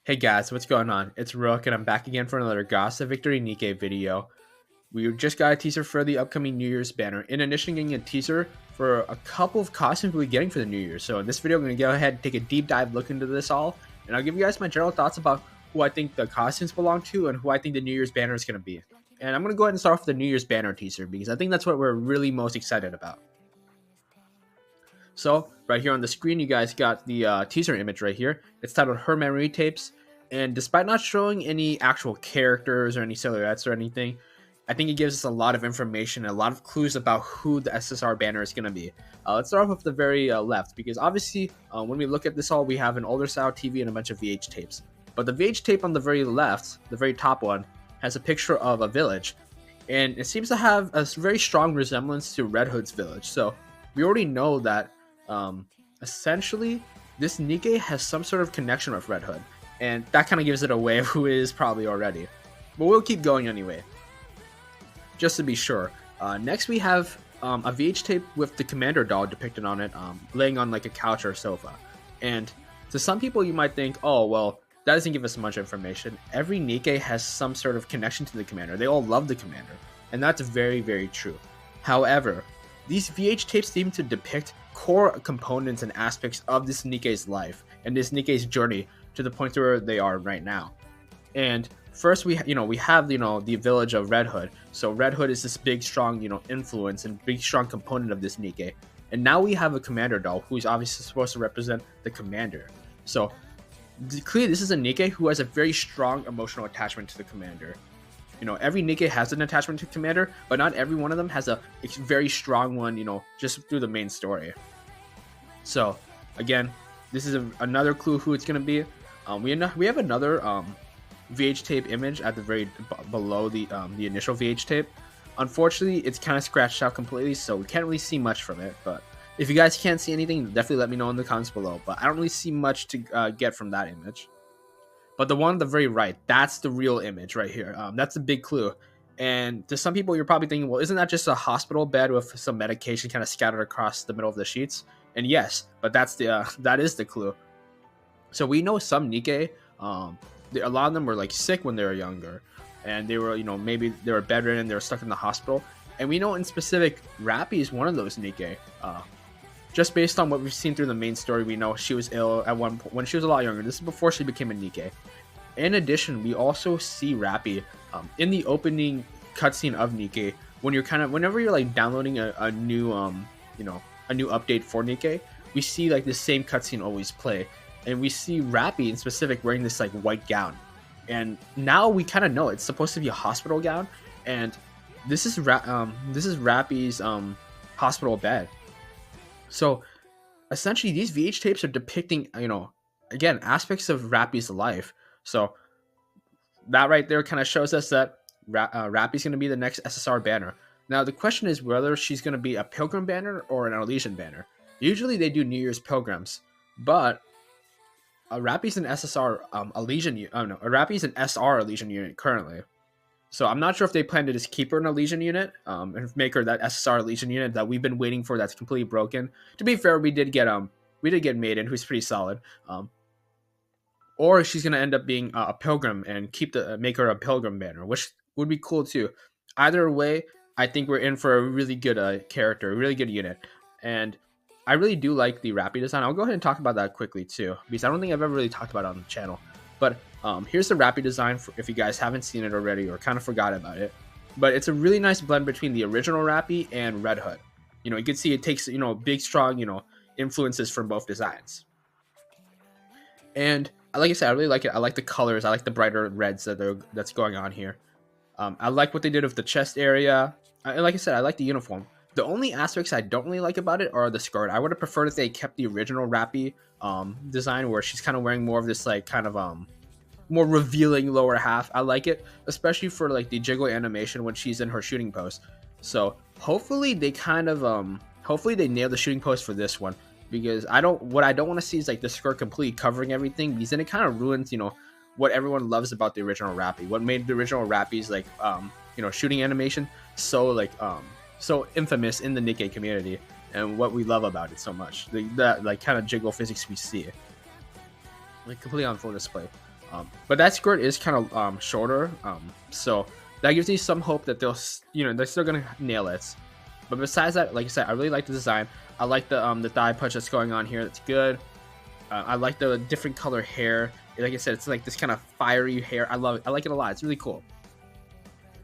Hey guys, what's going on? It's Rook and I'm back again for another Gossip Victory NIKKE video. We just got a teaser for the upcoming New Year's banner. In addition to getting a teaser for a couple of costumes we'll be getting for the New Year. So in this video, I'm going to go ahead and take a deep dive look into this all. And I'll give you guys my general thoughts about who I think the costumes belong to and who I think the New Year's banner is going to be. And I'm going to go ahead and start off with the New Year's banner teaser because I think that's what we're really most excited about. So right here on the screen, you guys got the teaser image right here. It's titled Her Memory Tapes. And despite not showing any actual characters or any silhouettes or anything, I think it gives us a lot of information and a lot of clues about who the SSR banner is going to be. Let's start off with the very left, because obviously when we look at this all, we have an older style TV and a bunch of VH tapes. But the VH tape on the very left, the very top one, has a picture of a village. And it seems to have a very strong resemblance to Red Hood's village. So we already know that essentially this NIKKE has some sort of connection with Red Hood. And that kind of gives it away of who it is probably already. But we'll keep going anyway, just to be sure. Next we have a VH tape with the Commander doll depicted on it, laying on like a couch or a sofa. And to some people you might think, oh, well, that doesn't give us much information. Every NIKKE has some sort of connection to the Commander. They all love the Commander. And that's very, very true. However, these VH tapes seem to depict core components and aspects of this NIKKE's life and this NIKKE's journey to the point where they are right now. And first we have the village of Red Hood. So Red Hood is this big strong influence and big strong component of this NIKKE. And now we have a Commander doll who's obviously supposed to represent the Commander. So clearly this is a NIKKE who has a very strong emotional attachment to the Commander. Every NIKKE has an attachment to Commander, but not every one of them has a very strong one, just through the main story. So again, this is another clue who it's going to be. We have another VH tape image at the very below the initial VH tape. Unfortunately, it's kind of scratched out completely, so we can't really see much from it. But if you guys can't see anything, definitely let me know in the comments below. But I don't really see much to get from that image. But the one on the very right, that's the real image right here. That's a big clue. And to some people, you're probably thinking, well, isn't that just a hospital bed with some medication kind of scattered across the middle of the sheets? And yes, but that is the clue. So we know some NIKKE, a lot of them were like sick when they were younger, and they were, maybe they were bedridden, they were stuck in the hospital. And we know in specific, RAPI is one of those NIKKE. Just based on what we've seen through the main story, we know she was ill at one point when she was a lot younger. This is before she became a NIKKE. In addition, we also see RAPI in the opening cutscene of NIKKE. Whenever you're like downloading a new update for NIKKE, we see like the same cutscene always play. And we see RAPI in specific wearing this like white gown. And now we kind of know it's supposed to be a hospital gown. And this is RAPI's hospital bed. So essentially these VH tapes are depicting, again, aspects of RAPI's life. So that right there kind of shows us that RAPI's going to be the next SSR banner. Now the question is whether she's going to be a Pilgrim banner or an Elysian banner. Usually they do New Year's Pilgrims, but RAPI's an SSR Elysian. RAPI's an SR Elysian unit currently. So I'm not sure if they plan to just keep her an Elysian unit and make her that SSR Elysian unit that we've been waiting for. That's completely broken. To be fair, we did get Maiden, who's pretty solid. Or she's gonna end up being a Pilgrim and make her a Pilgrim banner, which would be cool too. Either way, I think we're in for a really good character, a really good unit, and I really do like the RAPI design. I'll go ahead and talk about that quickly too, because I don't think I've ever really talked about it on the channel. But here's the RAPI design if you guys haven't seen it already or kind of forgot about it. But it's a really nice blend between the original RAPI and Red Hood. You can see it takes big strong influences from both designs. And like I said, I really like it. I like the colors. I like the brighter reds that's going on here. I like what they did with the chest area. Like I said, I like the uniform. The only aspects I don't really like about it are the skirt. I would have preferred if they kept the original RAPI design, where she's kind of wearing more of this like kind of more revealing lower half. I like it, especially for like the jiggle animation when she's in her shooting pose. So hopefully they hopefully they nail the shooting pose for this one, because what I don't want to see is like the skirt completely covering everything, because then it kind of ruins what everyone loves about the original RAPI. What made the original RAPI's like shooting animation so infamous in the NIKKE community, and what we love about it so much. That like kind of jiggle physics we see, like completely on full display. But that skirt is kind of shorter, so that gives me some hope that they'll, they're still gonna nail it. But besides that, like I said, I really like the design. I like the thigh punch that's going on here. That's good. I like the different color hair. Like I said, it's like this kind of fiery hair. I love it. I like it a lot. It's really cool.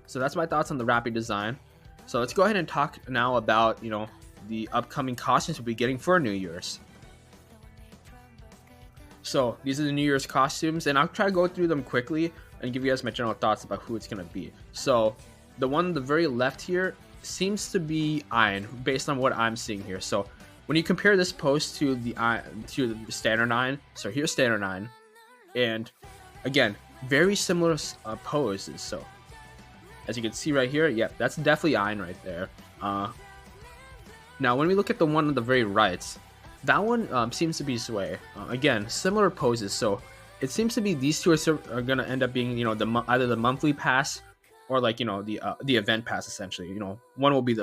So that's my thoughts on the RAPI design. So let's go ahead and talk now about, the upcoming costumes we'll be getting for New Year's. So these are the New Year's costumes, and I'll try to go through them quickly and give you guys my general thoughts about who it's going to be. So the one on the very left here seems to be Iron, based on what I'm seeing here. So when you compare this pose to the standard 9, so here's standard 9, and again, very similar poses. So as you can see right here, yeah, that's definitely Iron right there. Now when we look at the one on the very right, that one seems to be Sway. Again, similar poses. So it seems to be these two are going to end up being, either the monthly pass or like, the event pass essentially. One will be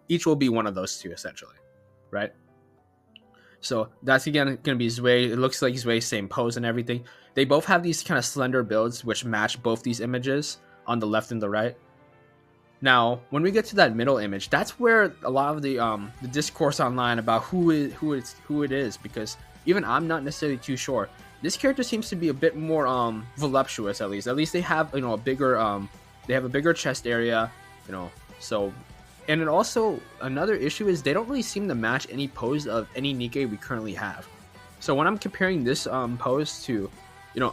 each will be one of those two essentially, right? So that's again going to be Zway. It looks like Zway, same pose and everything. They both have these kind of slender builds which match both these images on the left and the right. Now, when we get to that middle image, that's where a lot of the discourse online about who it is, because even I'm not necessarily too sure. This character seems to be a bit more voluptuous, at least. At least they have a bigger chest area, So, and it also, another issue is they don't really seem to match any pose of any NIKKE we currently have. So when I'm comparing this pose to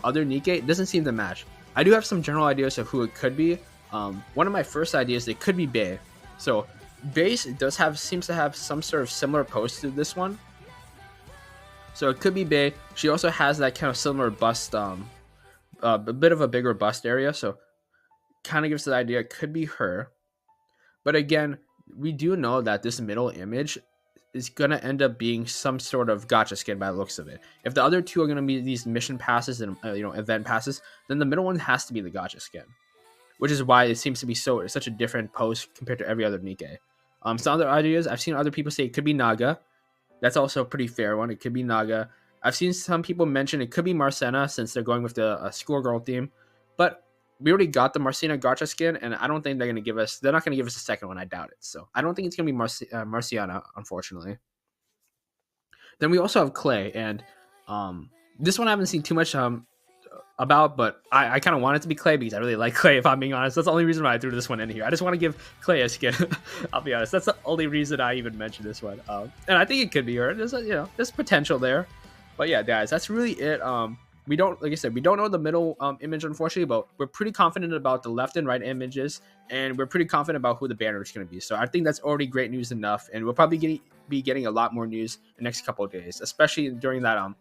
other NIKKE, it doesn't seem to match. I do have some general ideas of who it could be. One of my first ideas, it could be Bae. So Bae seems to have some sort of similar pose to this one. So it could be Bae. She also has that kind of similar bust, a bit of a bigger bust area. So kind of gives the idea it could be her. But again, we do know that this middle image is going to end up being some sort of gacha skin by the looks of it. If the other two are going to be these mission passes and event passes, then the middle one has to be the gacha skin. Which is why it seems to be such a different pose compared to every other NIKKE. Some other ideas, I've seen other people say it could be Naga. That's also a pretty fair one. It could be Naga. I've seen some people mention it could be Marcena, since they're going with the schoolgirl theme. But we already got the Marcena gacha skin, and I don't think they're not going to give us a second one. I doubt it. So I don't think it's going to be Marciana, unfortunately. Then we also have Clay, and this one I haven't seen too much about, but I kind of want it to be Clay because I really like Clay, if I'm being honest. That's the only reason why I threw this one in here. I just want to give Clay a skin. I'll be honest, that's the only reason I even mentioned this one. And I think it could be her. There's potential there. But yeah, guys, that's really it. We don't, like I said, we don't know the middle image, unfortunately, but we're pretty confident about the left and right images, and we're pretty confident about who the banner is going to be. So I think that's already great news enough, and we'll probably be getting a lot more news in the next couple of days, especially during that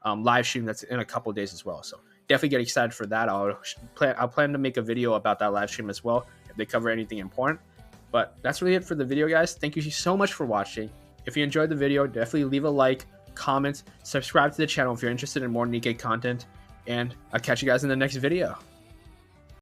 live stream that's in a couple of days as well. So definitely get excited for that. I'll plan to make a video about that live stream as well if they cover anything important. But that's really it for the video, guys. Thank you so much for watching. If you enjoyed the video, definitely leave a like, comment, subscribe to the channel if you're interested in more NIKKE content, and I'll catch you guys in the next video.